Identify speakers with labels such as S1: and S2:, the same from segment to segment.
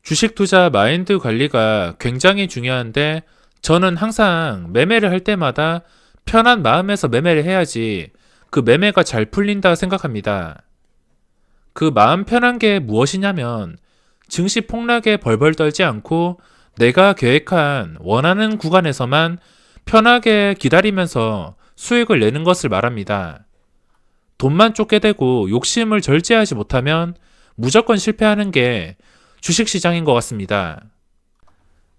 S1: 주식 투자 마인드 관리가 굉장히 중요한데 저는 항상 매매를 할 때마다 편한 마음에서 매매를 해야지 그 매매가 잘 풀린다 생각합니다. 그 마음 편한 게 무엇이냐면 증시 폭락에 벌벌 떨지 않고 내가 계획한 원하는 구간에서만 편하게 기다리면서 수익을 내는 것을 말합니다. 돈만 쫓게 되고 욕심을 절제하지 못하면 무조건 실패하는 게 주식시장인 것 같습니다.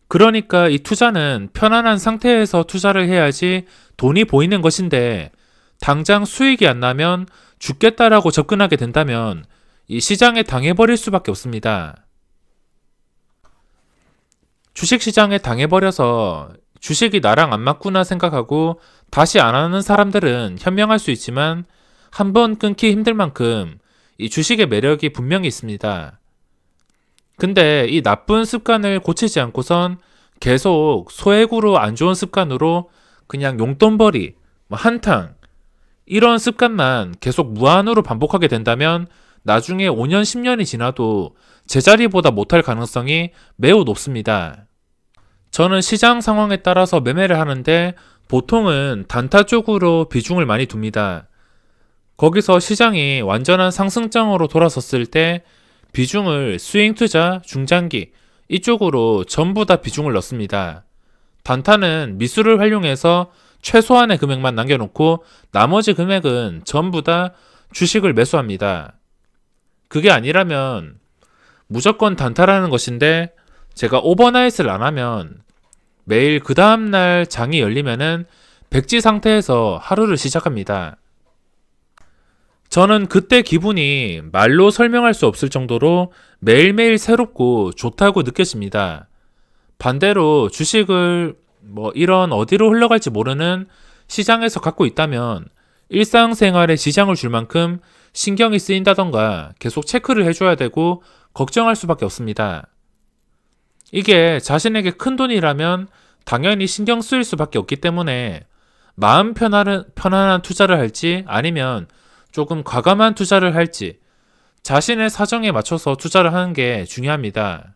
S1: 그러니까 이 투자는 편안한 상태에서 투자를 해야지 돈이 보이는 것인데 당장 수익이 안 나면 죽겠다라고 접근하게 된다면 이 시장에 당해버릴 수밖에 없습니다. 주식시장에 당해버려서 주식이 나랑 안 맞구나 생각하고 다시 안 하는 사람들은 현명할 수 있지만 한번 끊기 힘들 만큼 이 주식의 매력이 분명히 있습니다. 근데 이 나쁜 습관을 고치지 않고선 계속 소액으로 안 좋은 습관으로 그냥 용돈벌이, 한탕 이런 습관만 계속 무한으로 반복하게 된다면 나중에 5년, 10년이 지나도 제자리보다 못할 가능성이 매우 높습니다. 저는 시장 상황에 따라서 매매를 하는데 보통은 단타 쪽으로 비중을 많이 둡니다. 거기서 시장이 완전한 상승장으로 돌아섰을 때 비중을 스윙 투자, 중장기 이쪽으로 전부 다 비중을 넣습니다. 단타는 미수를 활용해서 최소한의 금액만 남겨놓고 나머지 금액은 전부 다 주식을 매수합니다. 그게 아니라면 무조건 단타라는 것인데 제가 오버나잇을 안 하면 매일 그 다음날 장이 열리면은 백지 상태에서 하루를 시작합니다. 저는 그때 기분이 말로 설명할 수 없을 정도로 매일매일 새롭고 좋다고 느껴집니다. 반대로 주식을 이런 어디로 흘러갈지 모르는 시장에서 갖고 있다면 일상생활에 지장을 줄 만큼 신경이 쓰인다던가 계속 체크를 해줘야 되고 걱정할 수밖에 없습니다. 이게 자신에게 큰 돈이라면 당연히 신경 쓰일 수밖에 없기 때문에 마음 편안한 투자를 할지 아니면 조금 과감한 투자를 할지 자신의 사정에 맞춰서 투자를 하는 게 중요합니다.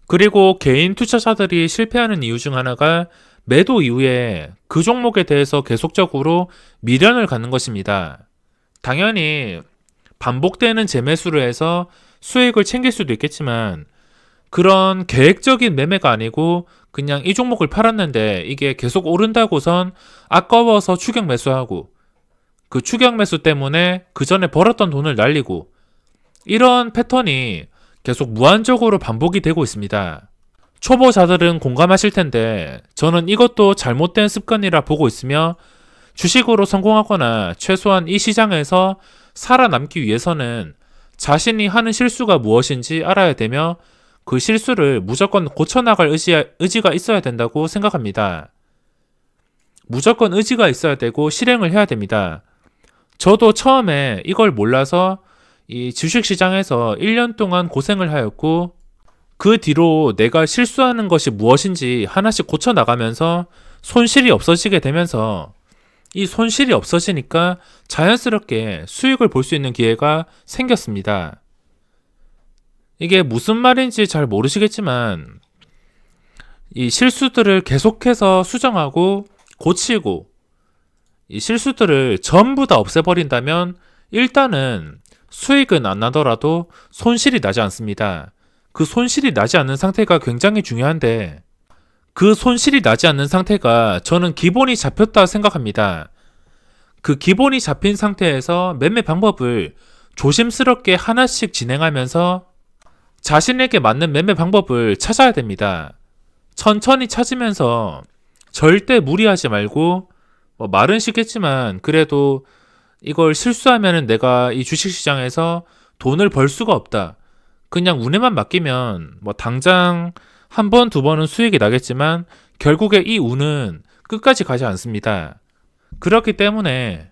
S1: 그리고 개인 투자자들이 실패하는 이유 중 하나가 매도 이후에 그 종목에 대해서 계속적으로 미련을 갖는 것입니다. 당연히 반복되는 재매수를 해서 수익을 챙길 수도 있겠지만 그런 계획적인 매매가 아니고 그냥 이 종목을 팔았는데 이게 계속 오른다고선 아까워서 추격 매수하고 그 추격 매수 때문에 그 전에 벌었던 돈을 날리고 이런 패턴이 계속 무한적으로 반복이 되고 있습니다. 초보자들은 공감하실 텐데 저는 이것도 잘못된 습관이라 보고 있으며 주식으로 성공하거나 최소한 이 시장에서 살아남기 위해서는 자신이 하는 실수가 무엇인지 알아야 되며 그 실수를 무조건 고쳐나갈 의지가 있어야 된다고 생각합니다. 무조건 의지가 있어야 되고 실행을 해야 됩니다. 저도 처음에 이걸 몰라서 이 주식시장에서 1년 동안 고생을 하였고 그 뒤로 내가 실수하는 것이 무엇인지 하나씩 고쳐나가면서 손실이 없어지게 되면서 이 손실이 없어지니까 자연스럽게 수익을 볼 수 있는 기회가 생겼습니다. 이게 무슨 말인지 잘 모르시겠지만 이 실수들을 계속해서 수정하고 고치고 이 실수들을 전부 다 없애버린다면 일단은 수익은 안 나더라도 손실이 나지 않습니다. 그 손실이 나지 않는 상태가 굉장히 중요한데 그 손실이 나지 않는 상태가 저는 기본이 잡혔다 생각합니다. 그 기본이 잡힌 상태에서 매매 방법을 조심스럽게 하나씩 진행하면서 자신에게 맞는 매매 방법을 찾아야 됩니다. 천천히 찾으면서 절대 무리하지 말고 말은 쉽겠지만 그래도 이걸 실수하면 내가 이 주식시장에서 돈을 벌 수가 없다. 그냥 운에만 맡기면 당장 한 번, 두 번은 수익이 나겠지만 결국에 이 운은 끝까지 가지 않습니다. 그렇기 때문에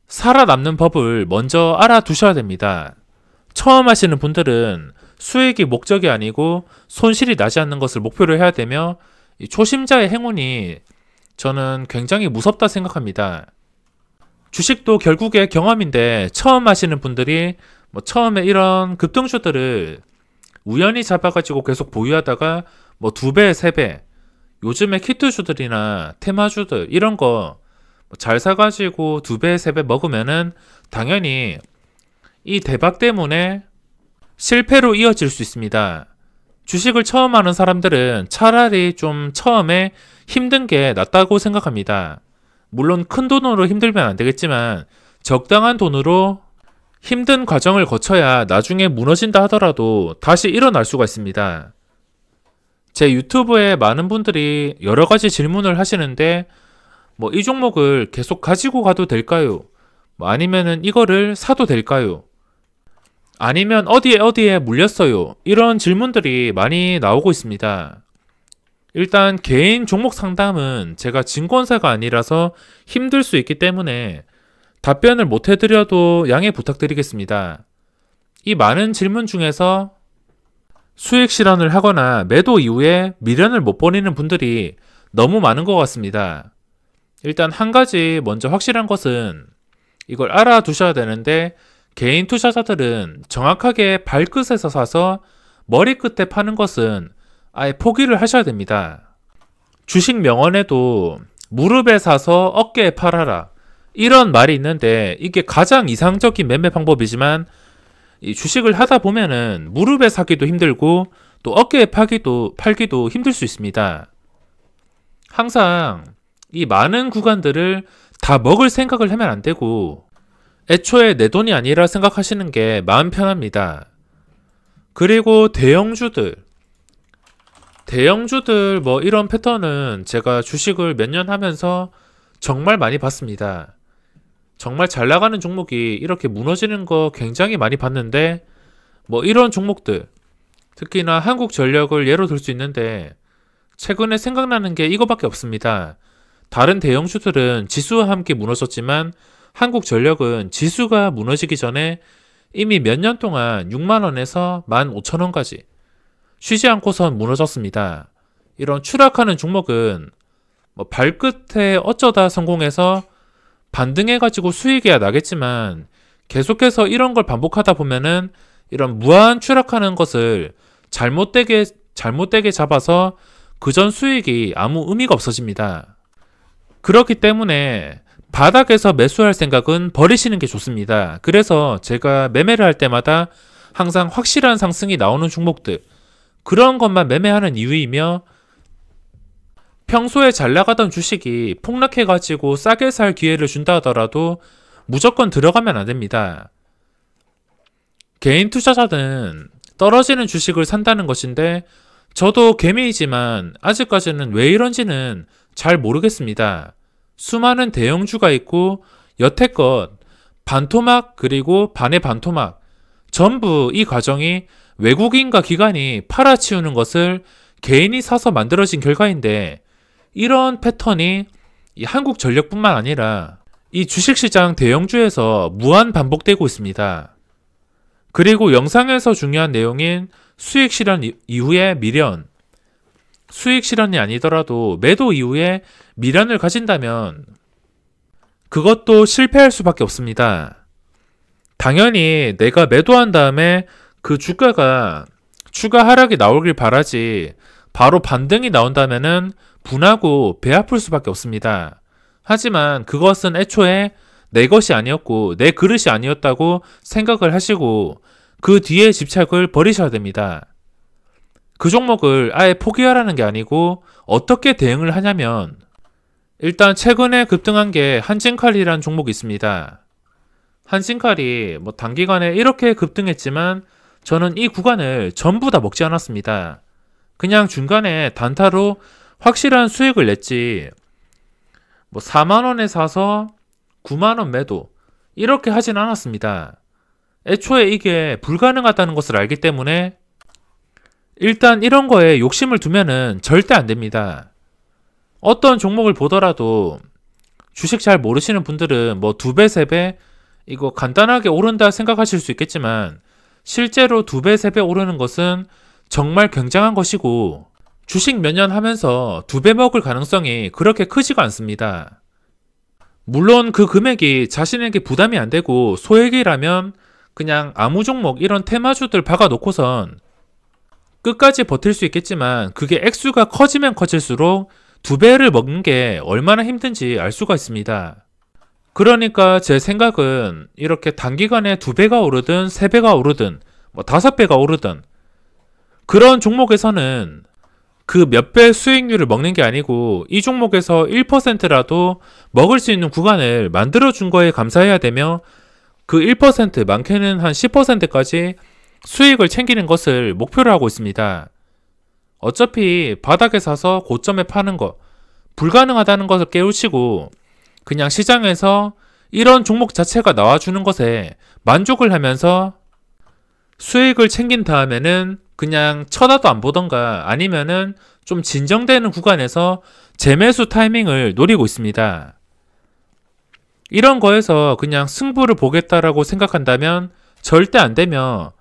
S1: 살아남는 법을 먼저 알아두셔야 됩니다. 처음 하시는 분들은 수익이 목적이 아니고 손실이 나지 않는 것을 목표로 해야 되며 이 초심자의 행운이 저는 굉장히 무섭다 생각합니다. 주식도 결국에 경험인데 처음 하시는 분들이 처음에 이런 급등주들을 우연히 잡아가지고 계속 보유하다가 뭐 2배, 3배, 요즘에 키트주들이나 테마주들 이런 거 잘 사가지고 2배, 3배 먹으면은 당연히 이 대박 때문에 실패로 이어질 수 있습니다. 주식을 처음 하는 사람들은 차라리 좀 처음에 힘든 게 낫다고 생각합니다. 물론 큰 돈으로 힘들면 안 되겠지만 적당한 돈으로 힘든 과정을 거쳐야 나중에 무너진다 하더라도 다시 일어날 수가 있습니다. 제 유튜브에 많은 분들이 여러 가지 질문을 하시는데 뭐 이 종목을 계속 가지고 가도 될까요? 뭐 아니면은 이거를 사도 될까요? 아니면 어디에 물렸어요? 이런 질문들이 많이 나오고 있습니다. 일단 개인 종목 상담은 제가 증권사가 아니라서 힘들 수 있기 때문에 답변을 못 해드려도 양해 부탁드리겠습니다. 이 많은 질문 중에서 수익 실현을 하거나 매도 이후에 미련을 못 버리는 분들이 너무 많은 것 같습니다. 일단 한 가지 먼저 확실한 것은 이걸 알아두셔야 되는데 개인 투자자들은 정확하게 발끝에서 사서 머리끝에 파는 것은 아예 포기를 하셔야 됩니다. 주식 명언에도 무릎에 사서 어깨에 팔아라 이런 말이 있는데 이게 가장 이상적인 매매 방법이지만 이 주식을 하다 보면은 무릎에 사기도 힘들고 또 어깨에 팔기도 힘들 수 있습니다. 항상 이 많은 구간들을 다 먹을 생각을 하면 안 되고 애초에 내 돈이 아니라 생각하시는 게 마음 편합니다. 그리고 대형주들 뭐 이런 패턴은 제가 주식을 몇 년 하면서 정말 많이 봤습니다. 정말 잘 나가는 종목이 이렇게 무너지는 거 굉장히 많이 봤는데 뭐 이런 종목들 특히나 한국전력을 예로 들 수 있는데 최근에 생각나는 게 이거밖에 없습니다. 다른 대형주들은 지수와 함께 무너졌지만 한국전력은 지수가 무너지기 전에 이미 몇 년 동안 6만원에서 15,000원까지 쉬지 않고선 무너졌습니다. 이런 추락하는 종목은 뭐 발끝에 어쩌다 성공해서 반등해가지고 수익이야 나겠지만 계속해서 이런 걸 반복하다 보면은 이런 무한 추락하는 것을 잘못되게 잡아서 그전 수익이 아무 의미가 없어집니다. 그렇기 때문에 바닥에서 매수할 생각은 버리시는 게 좋습니다. 그래서 제가 매매를 할 때마다 항상 확실한 상승이 나오는 종목들 그런 것만 매매하는 이유이며 평소에 잘 나가던 주식이 폭락해가지고 싸게 살 기회를 준다 하더라도 무조건 들어가면 안 됩니다. 개인 투자자는 떨어지는 주식을 산다는 것인데 저도 개미이지만 아직까지는 왜 이런지는 잘 모르겠습니다. 수많은 대형주가 있고 여태껏 반토막 그리고 반의 반토막 전부 이 과정이 외국인과 기관이 팔아치우는 것을 개인이 사서 만들어진 결과인데 이런 패턴이 이 한국전력뿐만 아니라 이 주식시장 대형주에서 무한 반복되고 있습니다. 그리고 영상에서 중요한 내용인 수익 실현 이후의 미련 수익 실현이 아니더라도 매도 이후에 미련을 가진다면 그것도 실패할 수밖에 없습니다. 당연히 내가 매도한 다음에 그 주가가 추가 하락이 나오길 바라지 바로 반등이 나온다면은 분하고 배 아플 수밖에 없습니다. 하지만 그것은 애초에 내 것이 아니었고 내 그릇이 아니었다고 생각을 하시고 그 뒤에 집착을 버리셔야 됩니다. 그 종목을 아예 포기하라는 게 아니고 어떻게 대응을 하냐면 일단 최근에 급등한 게 한진칼이라는 종목이 있습니다. 한진칼이 뭐 단기간에 이렇게 급등했지만 저는 이 구간을 전부 다 먹지 않았습니다. 그냥 중간에 단타로 확실한 수익을 냈지 뭐 4만원에 사서 9만원 매도 이렇게 하진 않았습니다. 애초에 이게 불가능하다는 것을 알기 때문에 일단 이런 거에 욕심을 두면은 절대 안 됩니다. 어떤 종목을 보더라도 주식 잘 모르시는 분들은 뭐 2배, 3배 이거 간단하게 오른다 생각하실 수 있겠지만 실제로 2배, 3배 오르는 것은 정말 굉장한 것이고 주식 몇 년 하면서 2배 먹을 가능성이 그렇게 크지가 않습니다. 물론 그 금액이 자신에게 부담이 안 되고 소액이라면 그냥 아무 종목 이런 테마주들 박아놓고선 끝까지 버틸 수 있겠지만 그게 액수가 커지면 커질수록 2배를 먹는 게 얼마나 힘든지 알 수가 있습니다. 그러니까 제 생각은 이렇게 단기간에 2배가 오르든 3배가 오르든 5배가 오르든 그런 종목에서는 그 몇 배 수익률을 먹는 게 아니고 이 종목에서 1%라도 먹을 수 있는 구간을 만들어준 거에 감사해야 되며 그 1%, 많게는 한 10%까지 수익을 챙기는 것을 목표로 하고 있습니다. 어차피 바닥에 사서 고점에 파는 거 불가능하다는 것을 깨우치고 그냥 시장에서 이런 종목 자체가 나와주는 것에 만족을 하면서 수익을 챙긴 다음에는 그냥 쳐다도 안 보던가 아니면은 좀 진정되는 구간에서 재매수 타이밍을 노리고 있습니다. 이런 거에서 그냥 승부를 보겠다라고 생각한다면 절대 안 되며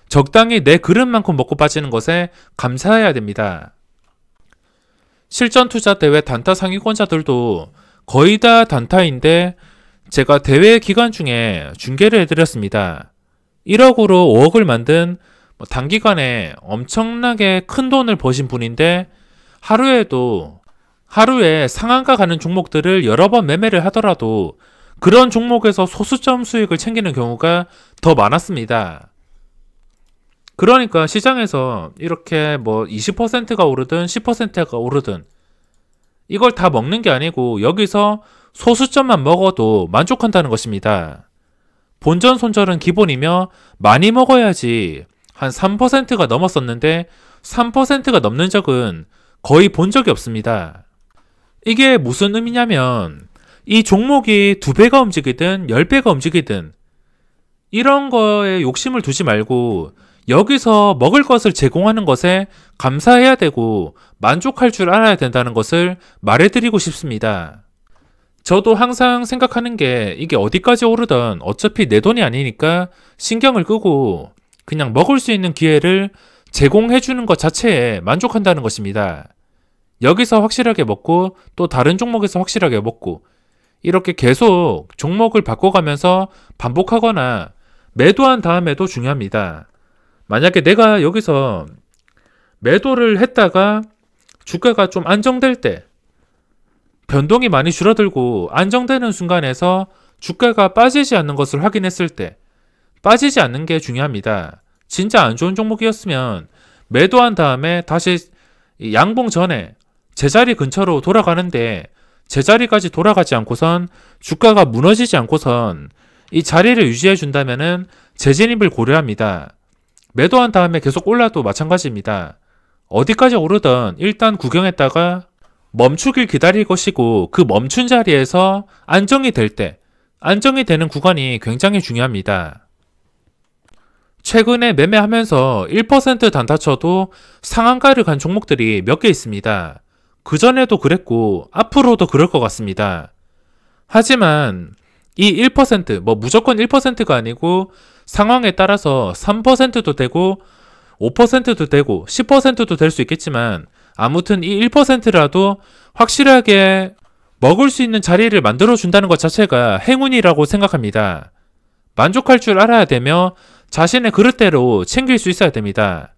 S1: 적당히 내 그릇만큼 먹고 빠지는 것에 감사해야 됩니다. 실전투자 대회 단타 상위권자들도 거의 다 단타인데 제가 대회 기간 중에 중계를 해드렸습니다. 1억으로 5억을 만든 단기간에 엄청나게 큰 돈을 버신 분인데 하루에 상한가 가는 종목들을 여러 번 매매를 하더라도 그런 종목에서 소수점 수익을 챙기는 경우가 더 많았습니다. 그러니까 시장에서 이렇게 20%가 오르든 10%가 오르든 이걸 다 먹는 게 아니고 여기서 소수점만 먹어도 만족한다는 것입니다. 본전 손절은 기본이며 많이 먹어야지 한 3%가 넘었었는데 3%가 넘는 적은 거의 본 적이 없습니다. 이게 무슨 의미냐면 이 종목이 2배가 움직이든 10배가 움직이든 이런 거에 욕심을 두지 말고 여기서 먹을 것을 제공하는 것에 감사해야 되고 만족할 줄 알아야 된다는 것을 말해드리고 싶습니다. 저도 항상 생각하는 게 이게 어디까지 오르든 어차피 내 돈이 아니니까 신경을 끄고 그냥 먹을 수 있는 기회를 제공해주는 것 자체에 만족한다는 것입니다. 여기서 확실하게 먹고 또 다른 종목에서 확실하게 먹고 이렇게 계속 종목을 바꿔가면서 반복하거나 매도한 다음에도 중요합니다. 만약에 내가 여기서 매도를 했다가 주가가 좀 안정될 때 변동이 많이 줄어들고 안정되는 순간에서 주가가 빠지지 않는 것을 확인했을 때 빠지지 않는 게 중요합니다. 진짜 안 좋은 종목이었으면 매도한 다음에 다시 양봉 전에 제자리 근처로 돌아가는데 제자리까지 돌아가지 않고선 주가가 무너지지 않고선 이 자리를 유지해 준다면은 재진입을 고려합니다. 매도한 다음에 계속 올라도 마찬가지입니다. 어디까지 오르든 일단 구경했다가 멈추길 기다릴 것이고 그 멈춘 자리에서 안정이 될 때, 안정이 되는 구간이 굉장히 중요합니다. 최근에 매매하면서 1% 단타 쳐도 상한가를 간 종목들이 몇 개 있습니다. 그전에도 그랬고 앞으로도 그럴 것 같습니다. 하지만 이 1%, 무조건 1%가 아니고 상황에 따라서 3%도 되고 5%도 되고 10%도 될 수 있겠지만 아무튼 이 1%라도 확실하게 먹을 수 있는 자리를 만들어준다는 것 자체가 행운이라고 생각합니다. 만족할 줄 알아야 되며 자신의 그릇대로 챙길 수 있어야 됩니다.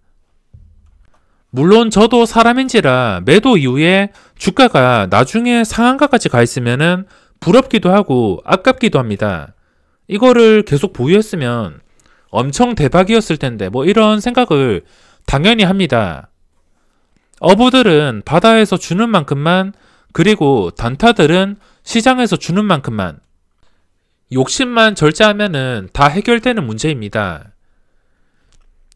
S1: 물론 저도 사람인지라 매도 이후에 주가가 나중에 상한가까지 가 있으면은 부럽기도 하고 아깝기도 합니다. 이거를 계속 보유했으면 엄청 대박이었을 텐데 이런 생각을 당연히 합니다. 어부들은 바다에서 주는 만큼만 그리고 단타들은 시장에서 주는 만큼만 욕심만 절제하면은 다 해결되는 문제입니다.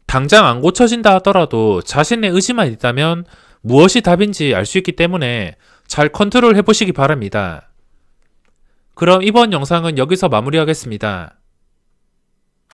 S1: 당장 안 고쳐진다 하더라도 자신의 의지만 있다면 무엇이 답인지 알 수 있기 때문에 잘 컨트롤 해보시기 바랍니다. 그럼 이번 영상은 여기서 마무리하겠습니다.